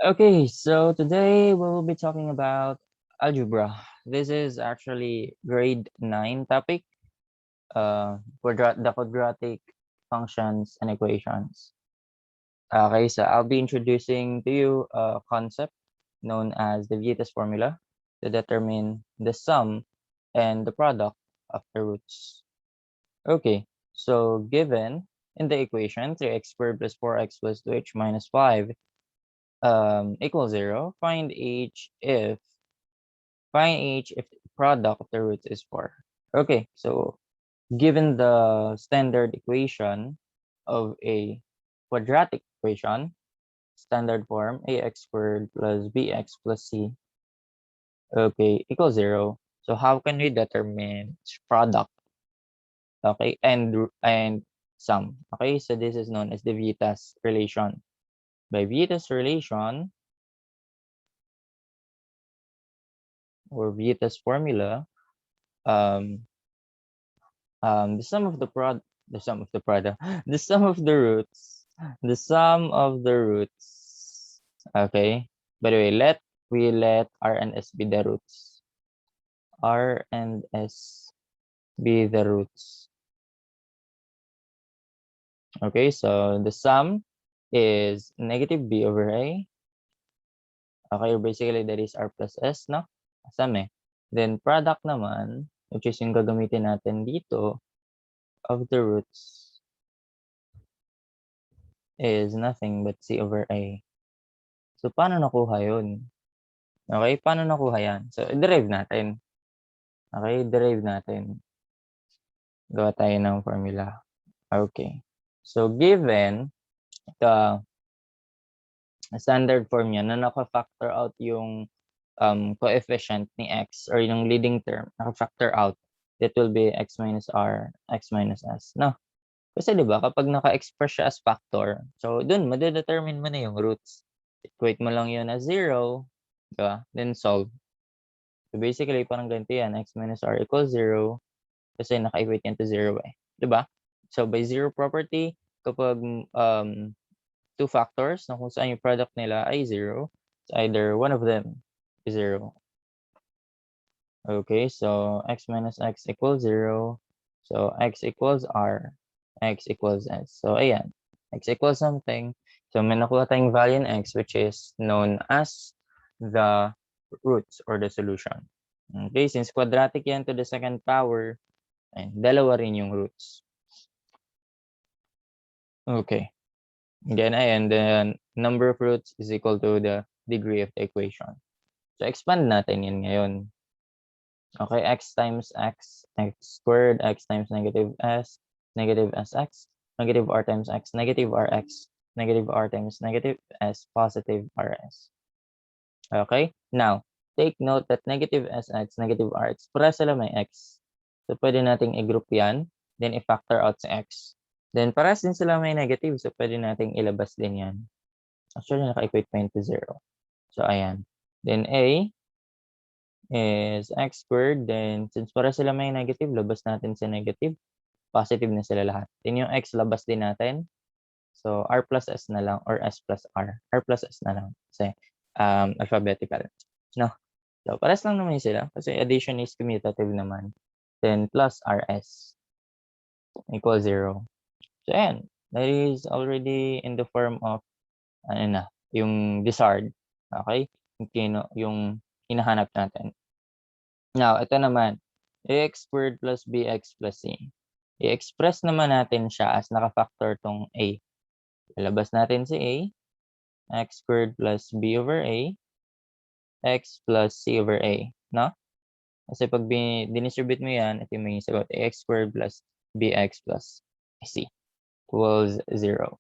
Okay, so today we'll be talking about algebra. This is actually grade 9 topic, the quadratic functions and equations. Okay, so I'll be introducing to you a concept known as the Vieta's formula to determine the sum and the product of the roots. Okay, so given in the equation 3x squared plus 4x plus 2h minus 5 equals 0, find h if the product of the roots is 4. Okay, so given the standard equation of a quadratic equation, standard form ax squared plus bx plus c, okay, equals 0. So how can we determine its product? Okay, and sum. Okay, so this is known as the Vieta's relation. By Vieta's relation or Vieta's formula, um, the sum of the the sum of the product, the sum of the roots, the sum of the roots. Okay. By the way, we let R and S be the roots. R and S be the roots. Okay, so the sum is negative B over A. Okay, basically that is R plus S, no? Sum eh. Then product naman, which is yung gagamitin natin dito, of the roots is nothing but C over A. So, paano nakuha yun? Okay, paano nakuha yan? So, i-derive natin. Okay, derive natin. Gawa tayo ng formula. Okay. So, given the standard form niya na naka-factor out yung coefficient ni x or yung leading term, naka-factor out, that will be x minus r, x minus s. No? Kasi 'di ba kapag naka-express siya as factor, so dun made-determine mo na yung roots. Equate mo lang yun as 0, 'di ba? Then solve. So basically parang ganito yan, x minus r equals 0 kasi naka-equate yan to 0 eh. 'Di ba? So by zero property, kapag two factors na kung saan yung product nila ay 0, it's either one of them is 0. Okay, so x minus x equals 0. So x equals r, x equals s. So ayan, x equals something. So may nakuha tayong value in x which is known as the roots or the solution. Okay, since quadratic yan to the second power, ay, dalawa rin yung roots. Okay. Again, ayan, the number of roots is equal to the degree of the equation. So expand natin yan ngayon. Okay, x times x squared, x times negative sx, negative r times x, negative rx, negative r times negative s, positive rs. Okay, now, take note that negative sx, negative rx, para sila may x. So, pwede nating i-group yan, then i-factor out sa x. Then, para din sila may negative, so pwede nating ilabas din yan. Actually, naka-equate pa yun to 0. So, ayan. Then, a is x squared. Then, since para sila may negative, labas natin sa negative. Positive na sila lahat. Then, yung x, labas din natin. So, r plus s na lang or s plus r. R plus s na lang. Kasi, alphabetical. No? So, pares lang naman sila. Kasi addition is commutative naman. Then, plus rs equals 0. So, ayan. That is already in the form of, ano na, yung desired. Okay? Yung hinahanap natin. Now, ito naman, ax squared plus bx plus c. I-express naman natin siya as naka-factor tong a. Ilabas natin si a, x squared plus b over a, x plus c over a. No? Kasi pag dinistribute mo yan, ito yung may sagot, ax squared plus bx plus c equals 0.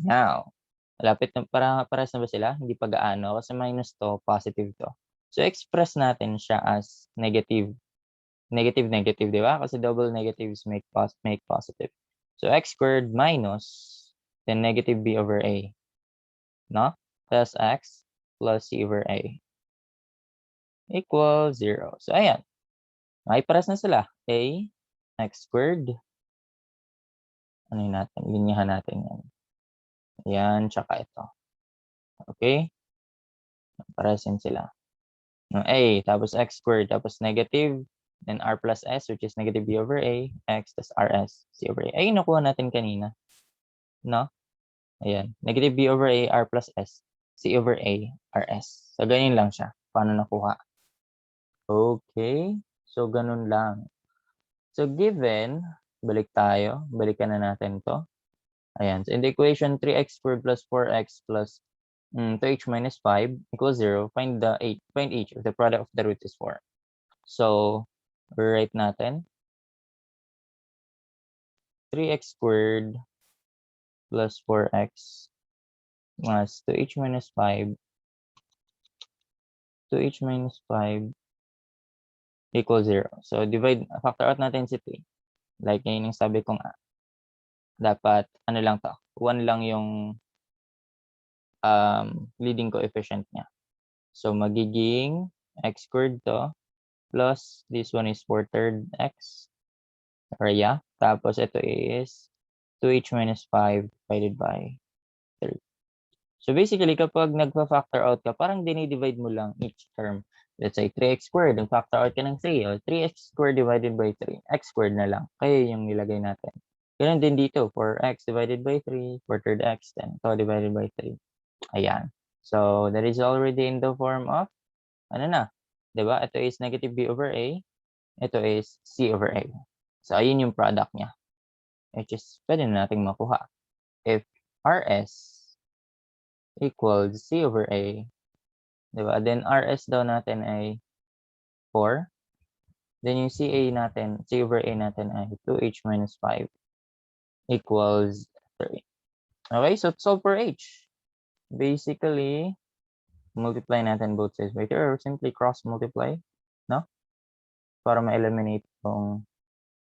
Now, malapit na, paras na ba sila? Hindi pa gaano kasi minus to, positive to. So, express natin siya as negative. Negative, di ba? Kasi double negatives make positive. So, x squared minus then negative b over a. No? Plus x plus c over a equals 0. So, ayan. May pares na sila. A, x squared. Ano yun natin? Linyahan natin yan. Yan, tsaka ito. Okay? Paresin sila. A, tapos x squared, tapos negative, then r plus s, which is negative b over a, x, tas rs, c over a. Ay, nakuha natin kanina. No? Ayan. Negative b over a, r plus s, c over a, rs. So, ganyan lang siya. Paano nakuha? Okay. So, ganun lang. So, given, balik tayo. Balikan na natin to. Ayan. So, in the equation, 3x squared plus 4x plus 2h minus 5 equals 0. Find each if the product of the root is 4. So, write natin. 3x squared plus 4x plus 2h minus 5. 2h minus 5 equals 0. So, factor out natin si 3. Like yun yung sabi ko nga. Dapat, ano lang to, 1 lang yung leading coefficient niya. So, magiging x squared to plus this one is 4/3 x. Or yeah. Tapos, ito is 2h minus 5 divided by 3. So, basically, kapag nagpa-factor out ka, parang dinidivide mo lang each term. Let's say, 3x squared, nag-factor out ka ng 3. O, 3x squared divided by 3. X squared na lang. Kaya yung nilagay natin. Ganun din dito, 4x divided by 3, 4/3 x, then ito divided by 3. Ayan. So, that is already in the form of, ano na, diba? Ito is negative b over a, ito is c over a. So, ayun yung product niya. Which is, pwede na natin makuha. If rs equals c over a, diba? Then, rs daw natin ay 4. Then, yung c over a natin ay 2h minus 5 equals 3. Okay, so solve for h. Basically, multiply natin both sides by 3 or simply cross multiply, no? Para ma-eliminate yung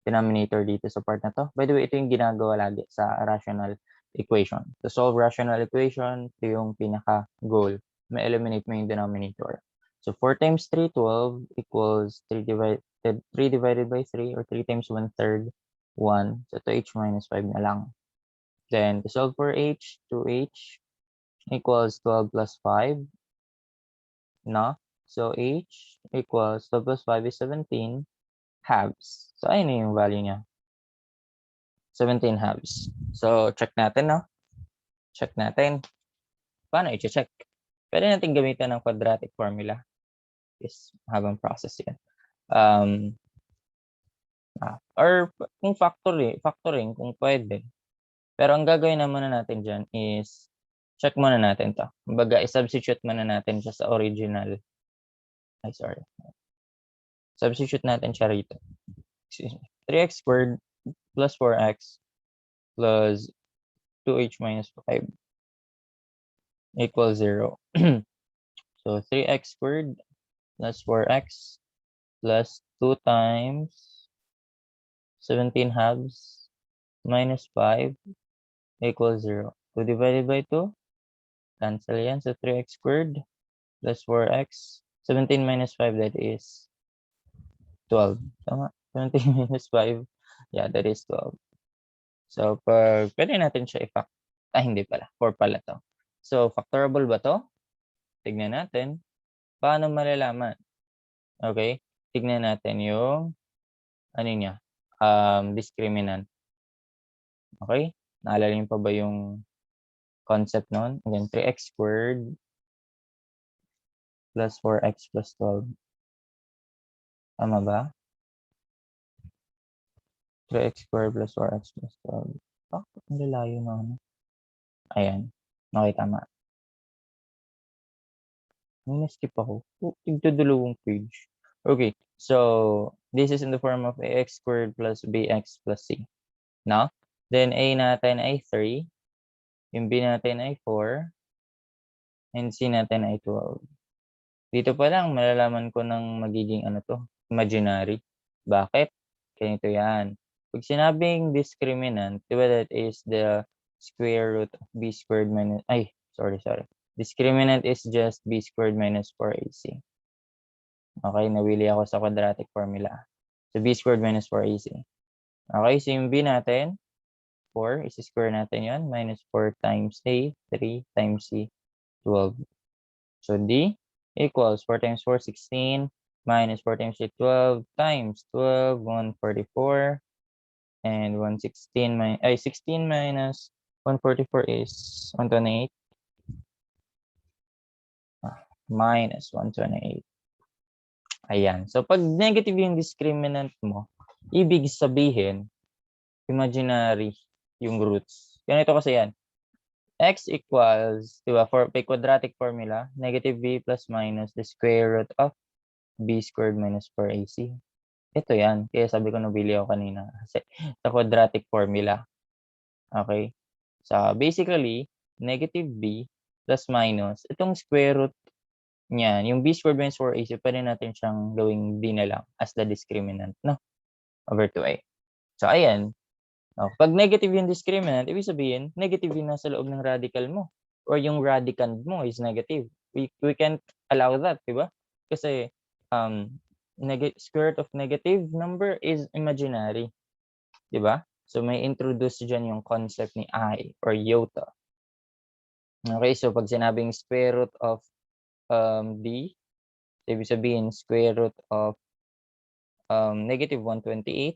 denominator dito sa part na to. By the way, ito yung ginagawa lagi sa rational equation. To solve rational equation, ito yung pinaka-goal. Ma-eliminate mo yung denominator. So, 4 times 3, 12 equals 3 divided by 3 or 3 times 1/3, 1. So, 2h minus 5 na lang. Then, to solve for h, 2h equals 12 plus 5. No? So, h equals 12 plus 5 is 17 halves. So, ayun na yung value niya. 17 halves. So, check natin, no? Check natin. Paano i-check? Pwede natin gamitan ng quadratic formula. Is habang process yan. Or kung factoring, kung pwede. Pero ang gagawin naman natin dyan is check muna natin to. Kumbaga, i-substitute muna natin siya sa original. Ay, sorry. Substitute natin siya rito. Excuse me. 3x squared plus 4x plus 2h minus 5 equals 0. So, 3x squared plus 4x plus 2 times 17 halves minus 5 equals 0. 2 divided by 2, cancel yan. So, 3x squared plus 4x. 17 minus 5, that is 12. Tama? 17 minus 5, yeah, that is 12. So, pwede natin siya i-fact. Hindi pala. 4 pala to. So, factorable ba to? Tignan natin. Paano malalaman? Okay? Tignan natin yung, ano niya, discriminant. Okay? Naalala niyo pa ba yung concept nun? Again, 3x squared plus 4x plus 12. Tama ba? 3x squared plus 4x plus 12. Bakit nilalayo na ano? Ayan. Okay, tama. May na-skip ako. Tigdadalawang page. Okay. So, this is in the form of ax squared plus bx plus c. No? Then, a natin ay 3. Yung b natin ay 4. And c natin ay 12. Dito pa lang, malalaman ko ng magiging ano to, imaginary. Bakit? Ganito yan. Pag sinabing discriminant, diba that is the square root of b squared minus, sorry. Discriminant is just b squared minus 4ac. Okay, nawili ako sa quadratic formula. So, b squared minus 4ac. Okay, so yung b natin, 4, isi-square natin yan, minus 4 times a, 3 times c, 12. So, d, equals 4 times 4, 16, minus 4 times 3, 12, times 12, 144, and 116 16 minus 144 is 128, minus 128. Ayan. So, pag negative yung discriminant mo, ibig sabihin, imaginary yung roots. Ganito kasi yan. X equals, di ba, for quadratic formula, negative b plus minus the square root of b squared minus 4ac. Ito yan. Kaya sabi ko nabili ako kanina. Kasi sa quadratic formula. Okay? So, basically, negative b plus minus, itong square root niyan, yung b squared minus 4ac, pwede natin siyang gawing b na lang as the discriminant, no? Over 2a. So, ayan. Pag negative yung discriminant, ibig sabihin, negative yung nasa loob ng radical mo. Or yung radicand mo is negative. We can't allow that, di ba? Kasi, square root of negative number is imaginary. Di ba? So, may introduce dyan yung concept ni I or iota. Okay, so pag sinabing square root of d, ibig sabihin square root of negative 128.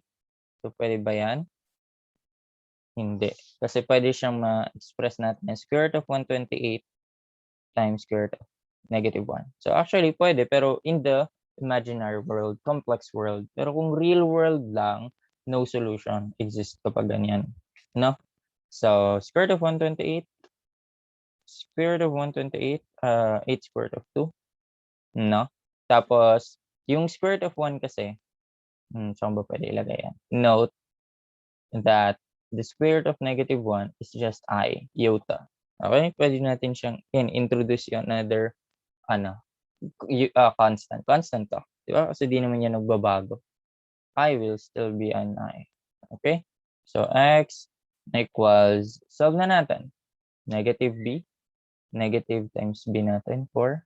So, pwede ba yan? Hindi. Kasi pwede siyang ma-express natin as square root of 128 times square root of negative 1. So, actually, pwede. Pero in the imaginary world, complex world. Pero kung real world lang, no solution exists kapag ganyan. No? So, square root of 128, square root of 128, 8 square root of 2. No? Tapos, yung square root of 1 kasi, saan ba pwede ilagay yan? Note that the square root of negative 1 is just iota. Okay? Pwede natin siyang introduce yung another constant. Constant to. Di ba? Kasi di naman yan nagbabago. I will still be an I. Okay? So, x equals, solve na natin. Negative b, negative times b natin, 4,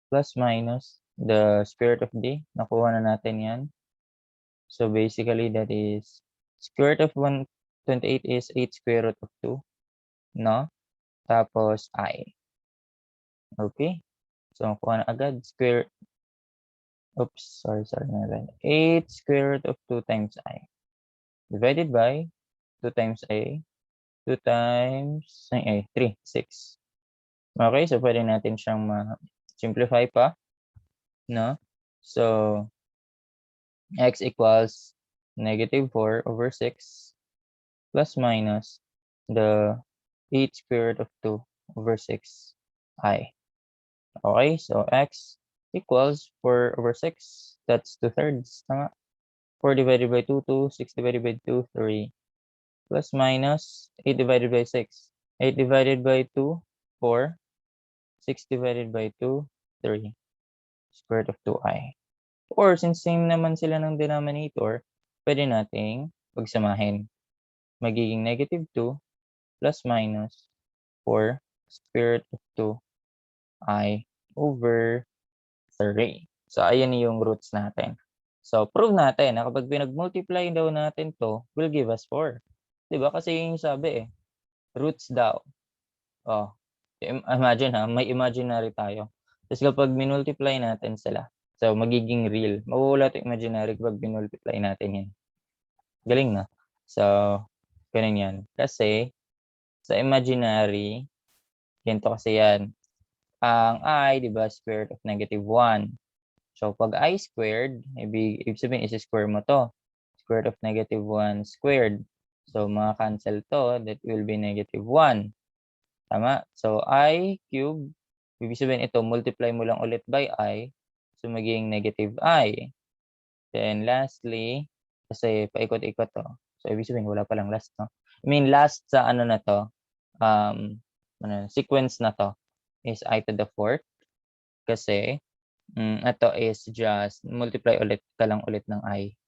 plus minus the square root of d. Nakuha na natin yan. So, basically, that is square root of 128 is 8 square root of 2. No? Tapos, I. Okay? So, nakuha na agad. Sorry na rin. 8 square root of 2 times I. Divided by 2 times A. 2 times 3, 6. Okay, so pwede natin siyang ma-simplify pa. No? So, x equals negative 4 over 6 plus minus the 8 square root of 2 over 6 I. Okay, so x equals 4 over 6. That's 2/3. Tama? 4 divided by 2, 2. 6 divided by 2, 3. Plus minus 8 divided by 6. 8 divided by 2, 4. 6 divided by 2, 3. Square root of 2i. Or since same naman sila ng denominator, pwede nating pagsamahin. Magiging negative 2 plus minus 4 square root of 2i over 3. So, ayan yung roots natin. So, prove natin na kapag pinag-multiply daw natin to, will give us 4. Diba? Kasi yung sabi roots daw. Imagine may imaginary tayo. Tapos kapag minultiply natin sila, so magiging real. Mawawala ito imaginary kapag minultiply natin yan. Galing na. So, ganun yan. Kasi, sa imaginary, ganito kasi yan. Ang I, di ba, square root of negative 1. So, pag I squared, ibig sabihin, isi-square mo to. Square root of negative 1 squared. So, cancel to, that will be negative 1. Tama? So, I cube, ibig sabihin ito, multiply mo lang ulit by I. So, magiging negative I. Then, lastly, kasi paikot-ikot to. So, ibig sabihin, wala palang last, no? I mean, last sa na to, sequence na to is I to the 4th. Kasi, ito is just multiply ulit ka lang ulit ng I.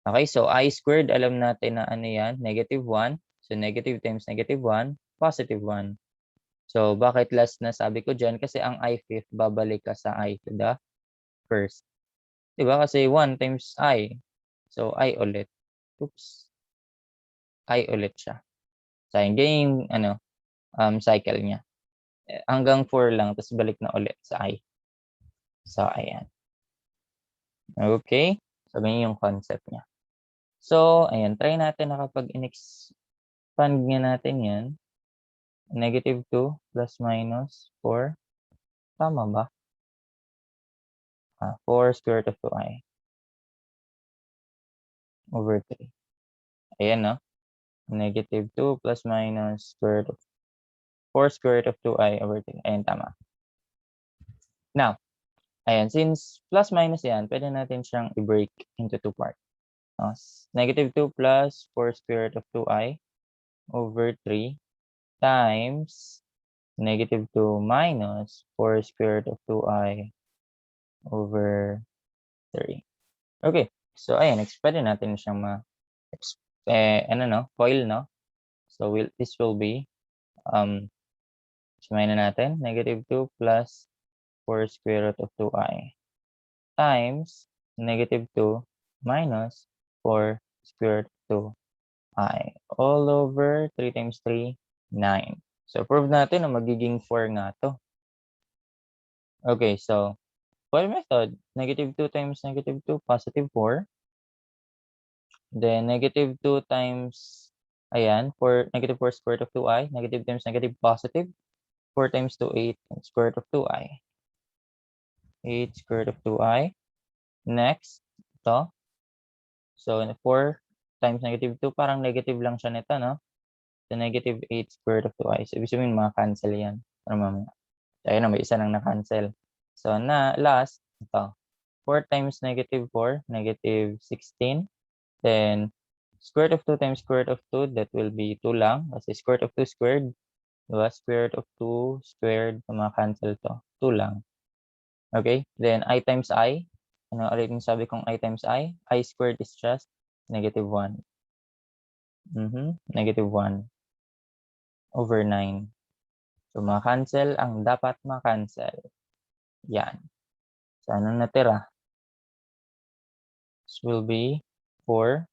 Okay, so I squared, alam natin na yan, negative 1. So, negative times negative 1, positive 1. So, bakit last na sabi ko dyan? Kasi ang I5, babalik ka sa I to the 1st. Diba? Kasi 1 times I. So, I ulit. Oops. I ulit siya. Sayang. Ganyan yung cycle niya. Hanggang 4 lang, tapos balik na ulit sa I. So, ayan. Okay? Sabihin yung concept niya. So, ayan. Try natin na kapag in-expand nga natin yan, -2 plus minus 4. Tama ba? 4 square root of 2i over 3. Ayan, no? -2 plus minus square root of 4 square root of 2i over 3. Ayan, tama. Now, ayan, since plus minus yan, pwede natin siyang i-break into 2 parts. -2 plus 4 square root of 2i over 3 times -2 minus 4 square root of 2i over 3. Okay. So, ayan, pwede natin siyang FOIL, no? So, this will be, sumayin na natin, -2 plus 4 square root of 2i times -2 minus 4 square root of 2i all over 3 times 3, 9. So, prove natin na magiging 4 nga to. Okay, so, FOIL method, -2 times -2, positive 4. Then, -2 times, ayan, -4 square root of 2i, negative times negative, positive. 4 times 2, 8, square root of 2i. 8 square root of 2i. Next, ito. So, 4 times -2, parang negative lang siya nito, no? So, -8 square root of 2i. So, ibig sabihin, cancel yan. Para mamaya. So, ayun na, may isa nang na-cancel. So, last, ito. 4 times -4, -16. Then, square root of 2 times square root of 2, that will be 2 lang. Kasi square root of 2 squared. Diba? Square root of 2 squared, cancel to. 2 lang. Okay? Then, I times I. Ano ulit yung sabi kong I times I? I squared is just -1. -1 over 9. So, cancel ang dapat cancel. Yan. So, anong natira? This will be 4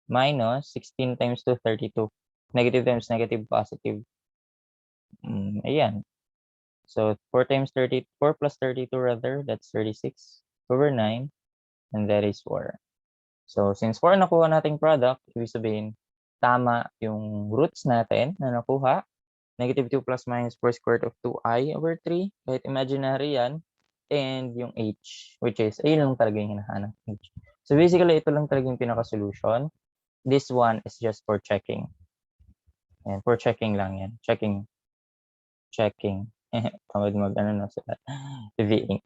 minus 16 times 2, 32. Negative times negative, positive. Ayan. So, 4 times 4 plus 32 rather, that's 36 over 9. And that is 4. So, since 4 nakuha nating product, ibig sabihin, tama yung roots natin na nakuha. -2 plus minus 4 square root of 2i over 3. Kahit imaginary yan. And yung h, which is, ayun lang talaga yung hinahanap. H. So, basically, ito lang talaga yung pinaka-solution. This one is just for checking. Ayan, for checking lang yan. Checking. Tawag sila.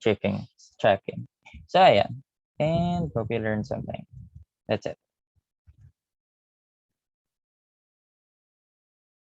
Checking. So, ayan. And hope you learned something. That's it.